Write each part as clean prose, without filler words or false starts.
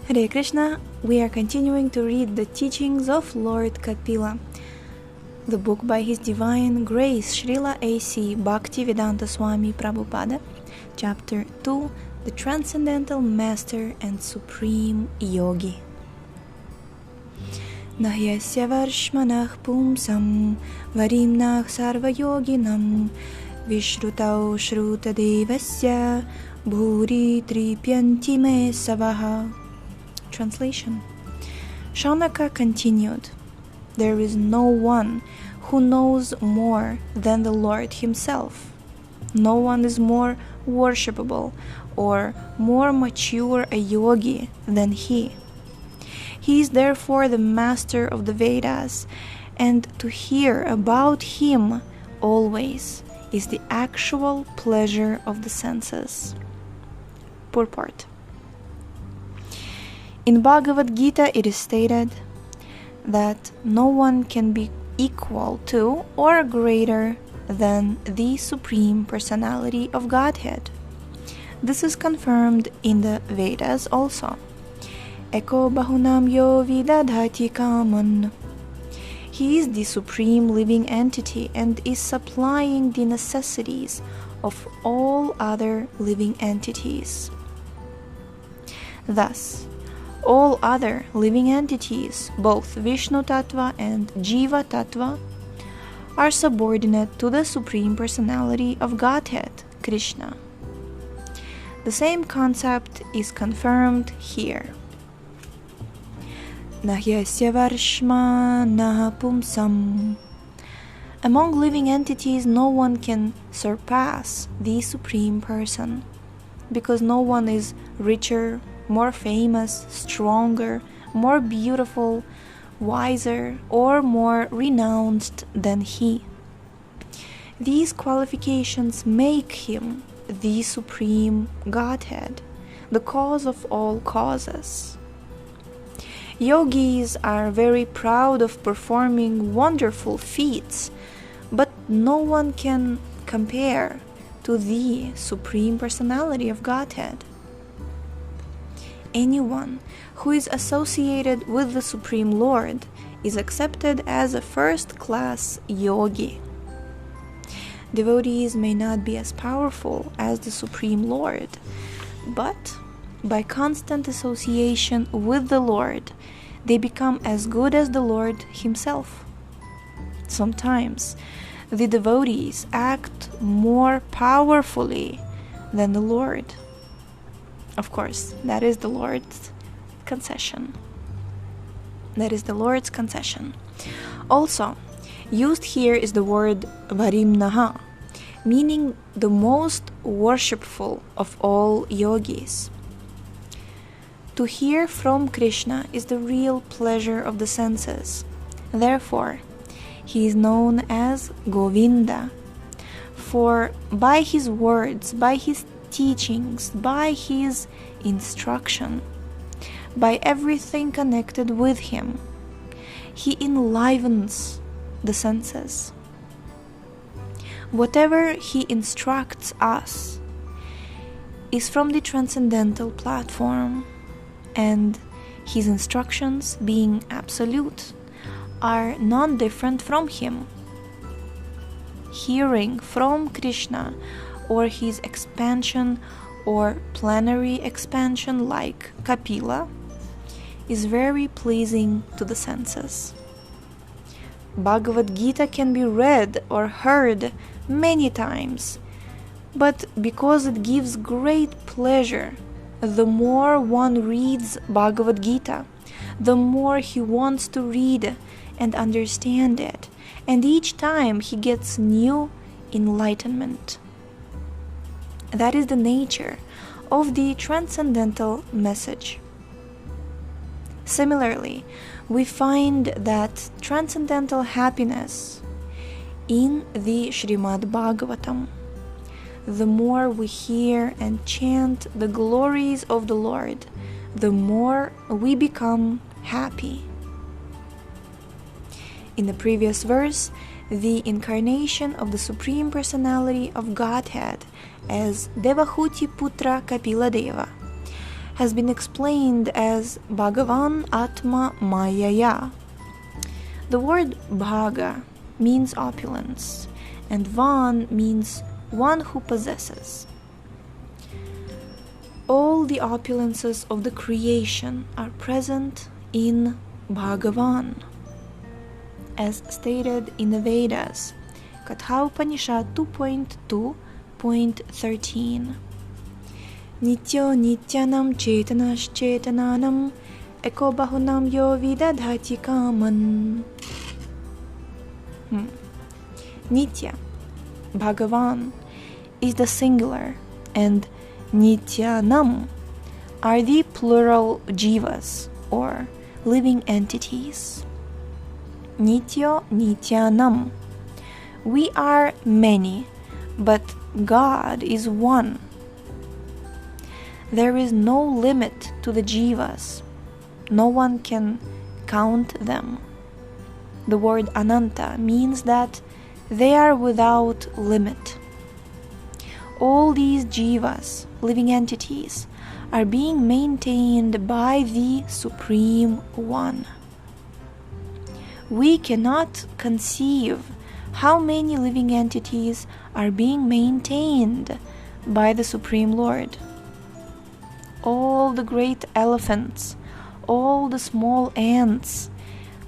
Hare Krishna, we are continuing to read the Teachings of Lord Kapila, the book by His Divine Grace Srila A.C. Bhaktivedanta Swami Prabhupada, Chapter 2, the Transcendental Master and Supreme Yogi. Nahyasya varshmanah pumsam varimnah sarva yoginam vishrutau shruta devasya bhuri tripyanti me savaha. Translation. Shaunaka continued, "There is no one who knows more than the Lord Himself. No one is more worshipable or more mature a yogi than He. He is therefore the master of the Vedas, and to hear about Him always is the actual pleasure of the senses." Purport. In Bhagavad Gita it is stated that no one can be equal to or greater than the Supreme Personality of Godhead. This is confirmed in the Vedas also. Eko bahunam yo vidadhati kaman. He is the Supreme Living Entity and is supplying the necessities of all other living entities. Thus, all other living entities, both Vishnu Tattva and Jiva Tattva, are subordinate to the Supreme Personality of Godhead, Krishna. The same concept is confirmed here. Nahyasya varshma naha pumsam. Among living entities, no one can surpass the Supreme Person, because no one is richer, more famous, stronger, more beautiful, wiser, or more renounced than He. These qualifications make Him the Supreme Godhead, the cause of all causes. Yogis are very proud of performing wonderful feats, but no one can compare to the Supreme Personality of Godhead. Anyone who is associated with the Supreme Lord is accepted as a first-class yogi. Devotees may not be as powerful as the Supreme Lord, but by constant association with the Lord, they become as good as the Lord Himself. Sometimes the devotees act more powerfully than the Lord. Of course, that is the Lord's concession. Also, used here is the word varimnaha, meaning the most worshipful of all yogis. To hear from Krishna is the real pleasure of the senses. Therefore, He is known as Govinda, for by His words, by His teachings, by His instruction, by everything connected with Him, He enlivens the senses. Whatever He instructs us is from the transcendental platform, and His instructions, being absolute, are non-different from Him. Hearing from Krishna, or His expansion or plenary expansion like Kapila, is very pleasing to the senses. Bhagavad Gita can be read or heard many times, but because it gives great pleasure, the more one reads Bhagavad Gita, the more he wants to read and understand it, and each time he gets new enlightenment. That is the nature of the transcendental message. Similarly, we find that transcendental happiness in the Srimad-Bhagavatam. The more we hear and chant the glories of the Lord, the more we become happy. In the previous verse, the incarnation of the Supreme Personality of Godhead as Devahuti Putra Kapila Deva has been explained as Bhagavan Atma Mayaya. The word Bhaga means opulence, and Van means one who possesses. All the opulences of the creation are present in Bhagavan, as stated in the Vedas, Katha Upanishad 2.2.13. Nityo nityanam chetanash chetananam eko bahunam yo vidadhati kaman. Nitya, Bhagavan, is the singular, and Nityanam are the plural jivas, or living entities. Nityo Nityanam. We are many, but God is one. There is no limit to the jivas. No one can count them. The word Ananta means that they are without limit. All these jivas, living entities, are being maintained by the Supreme One. We cannot conceive how many living entities are being maintained by the Supreme Lord. All the great elephants, all the small ants,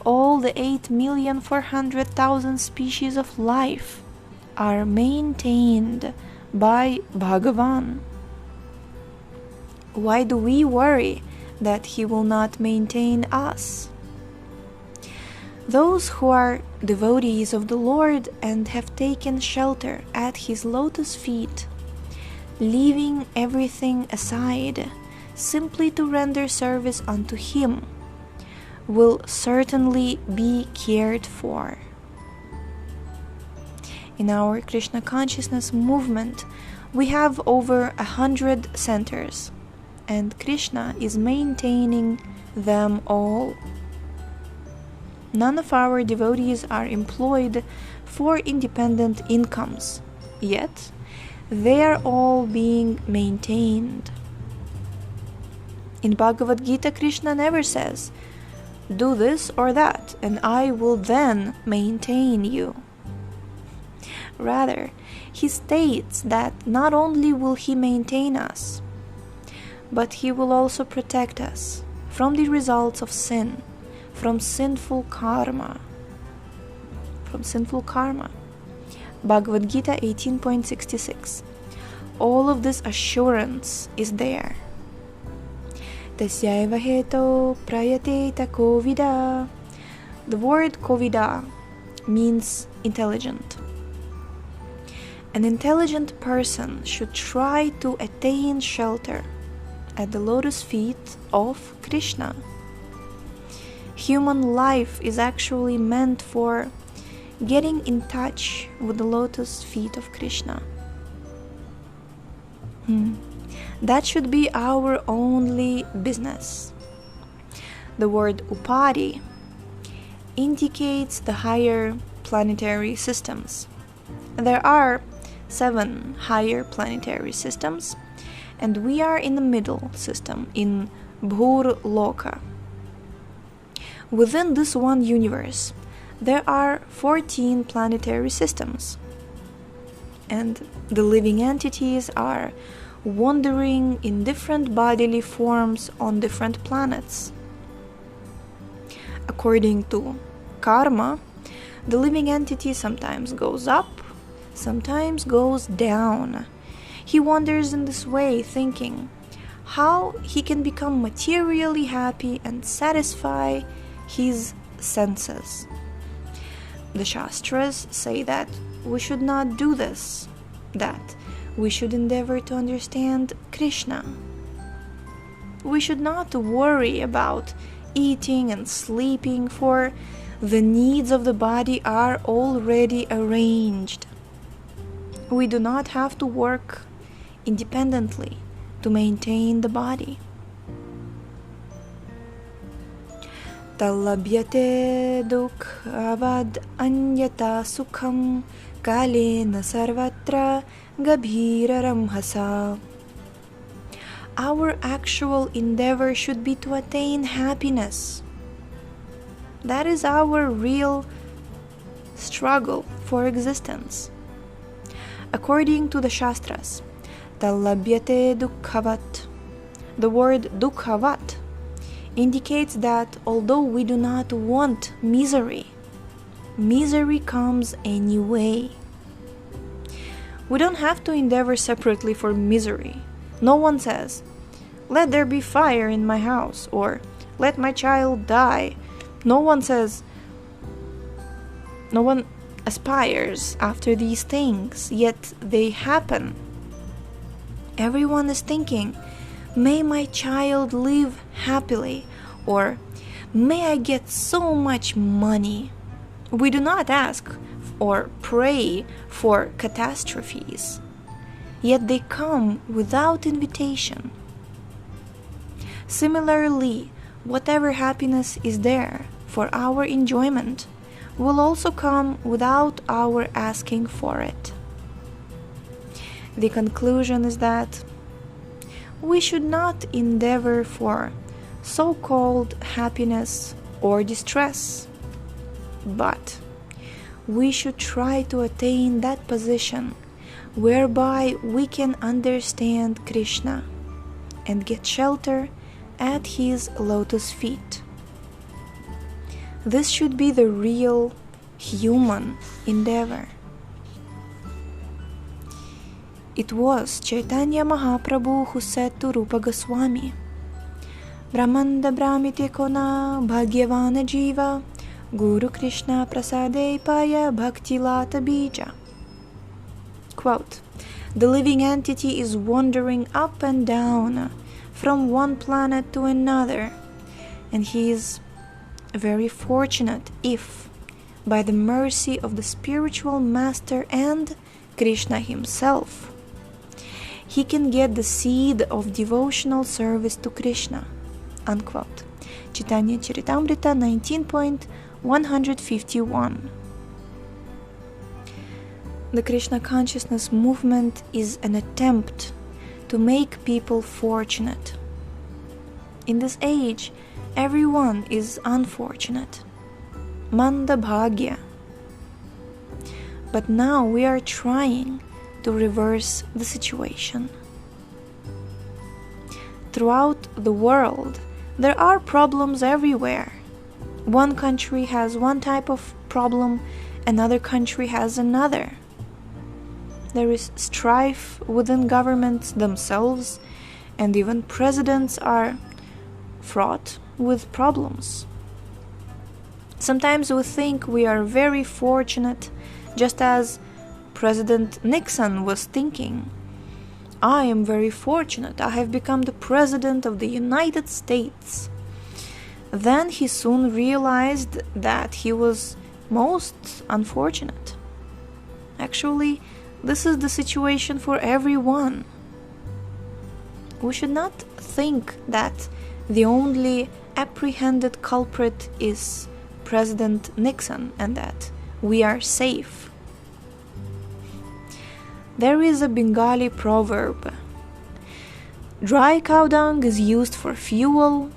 all the 8,400,000 species of life are maintained by Bhagavan. Why do we worry that he will not maintain us? Those who are devotees of the Lord and have taken shelter at his lotus feet, leaving everything aside simply to render service unto him, will certainly be cared for. In our Krishna consciousness movement, we have over 100 centers, and Krishna is maintaining them all. None of our devotees are employed for independent incomes, yet they are all being maintained. In Bhagavad Gita, Krishna never says, "Do this or that, and I will then maintain you." Rather, he states that not only will he maintain us, but he will also protect us from the results of sin, from sinful karma. Bhagavad Gita 18.66. All of this assurance is there. Tasyaiva heto prayateta kovida. The word kovida means intelligent. An intelligent person should try to attain shelter at the lotus feet of Krishna. Human life is actually meant for getting in touch with the lotus feet of Krishna. That should be our only business. The word upadi indicates the higher planetary systems. There are 7 higher planetary systems, and we are in the middle system, in Bhur Loka. Within this one universe, there are 14 planetary systems, and the living entities are wandering in different bodily forms on different planets. According to karma, the living entity sometimes goes up, sometimes goes down. He wanders in this way, thinking how he can become materially happy and satisfy his senses. The Shastras say that we should not do this, that we should endeavor to understand Krishna. We should not worry about eating and sleeping, for the needs of the body are already arranged. We do not have to work independently to maintain the body. Talabhyate dukavad anyata sukham kalena sarvatra gabhiraram hasa. our actual endeavor should be to attain happiness. That is our real struggle for existence. According to the Shastras, Talabhyate dukkhavat. The word dukkhavat indicates that although we do not want misery, misery comes anyway. We don't have to endeavor separately for misery. No one says, "Let there be fire in my house," or "Let my child die." No one aspires after these things, yet they happen. Everyone is thinking, "May my child live happily," or "May I get so much money." We do not ask or pray for catastrophes, yet they come without invitation. Similarly, whatever happiness is there for our enjoyment will also come without our asking for it. The conclusion is that we should not endeavor for so-called happiness or distress, but we should try to attain that position whereby we can understand Krishna and get shelter at his lotus feet. This should be the real human endeavor. It was Chaitanya Mahaprabhu who said to Rupa Goswami, "Brahmanda Brahmite Kona Bhagyavana Jiva Guru Krishna Prasade Paya Bhakti Lata Bija." Quote, "The living entity is wandering up and down from one planet to another, and he is very fortunate if, by the mercy of the spiritual master and Krishna himself, he can get the seed of devotional service to Krishna." Unquote. Chaitanya Charitamrita 19.151. The Krishna consciousness movement is an attempt to make people fortunate. In this age, everyone is unfortunate. Manda Bhagya. But now we are trying to reverse the situation. Throughout the world, there are problems everywhere. One country has one type of problem, another country has another. There is strife within governments themselves, and even presidents are fraught with problems. Sometimes we think we are very fortunate, just as President Nixon was thinking, "I am very fortunate, I have become the President of the United States." Then he soon realized that he was most unfortunate. Actually, this is the situation for everyone. We should not think that the only apprehended culprit is President Nixon and that we are safe. There is a Bengali proverb, "Dry cow dung is used for fuel,"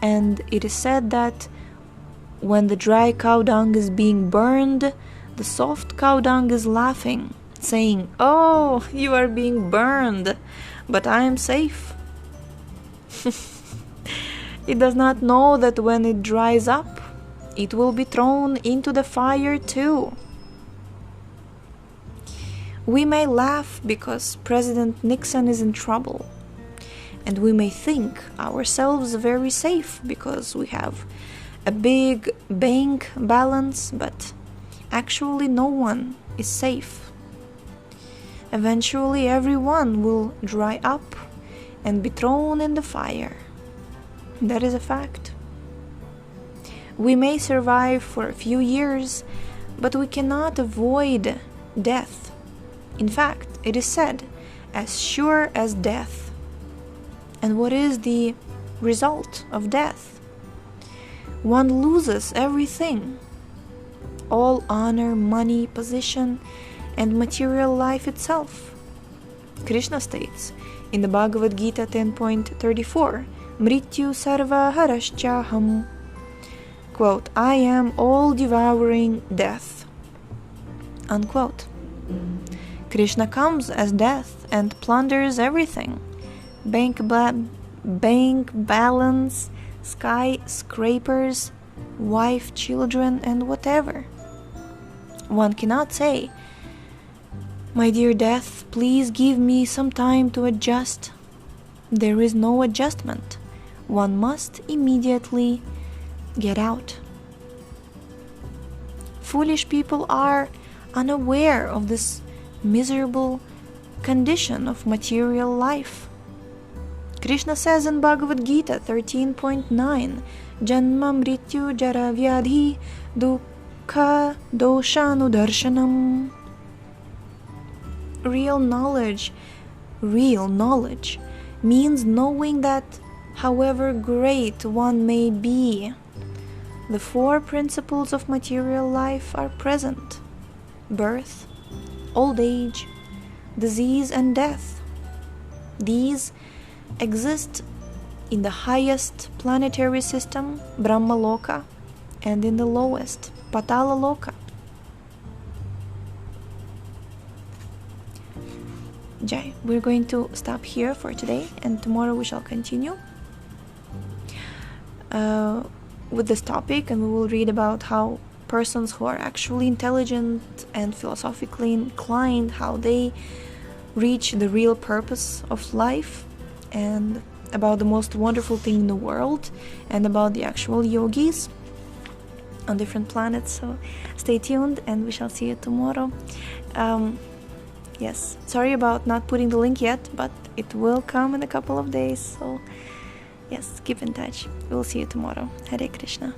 and it is said that when the dry cow dung is being burned, the soft cow dung is laughing, saying, "Oh, you are being burned, but I am safe." It does not know that when it dries up, it will be thrown into the fire too. We may laugh because President Nixon is in trouble, and we may think ourselves very safe because we have a big bank balance, but actually no one is safe. Eventually everyone will dry up and be thrown in the fire. That is a fact. We may survive for a few years, but we cannot avoid death. In fact, it is said, "as sure as death." And what is the result of death? One loses everything. All honor, money, position, and material life itself. Krishna states in the Bhagavad Gita 10.34, Mrityu sarva harashchaham, quote, I am all-devouring death, unquote. Krishna comes as death and plunders everything. Bank balance, skyscrapers, wife, children, and whatever. One cannot say, my dear death, please give me some time to adjust. There is no adjustment. One must immediately get out. Foolish people are unaware of this miserable condition of material life. Krishna says in Bhagavad Gita 13.9, Janma mrityu jara vyadhi dukkha doshanudarshanam. Real knowledge means knowing that however great one may be, the four principles of material life are present: birth, old age, disease, and death. These exist in the highest planetary system, Brahma Loka, and in the lowest, Patala Loka. Jai, we're going to stop here for today, and tomorrow we shall continue with this topic, and we will read about how persons who are actually intelligent and philosophically inclined, how they reach the real purpose of life, and about the most wonderful thing in the world, and about the actual yogis on different planets. So stay tuned, and we shall see you tomorrow. Yes, sorry about not putting the link yet, but it will come in a couple of days. So yes, keep in touch. We'll see you tomorrow. Hare Krishna.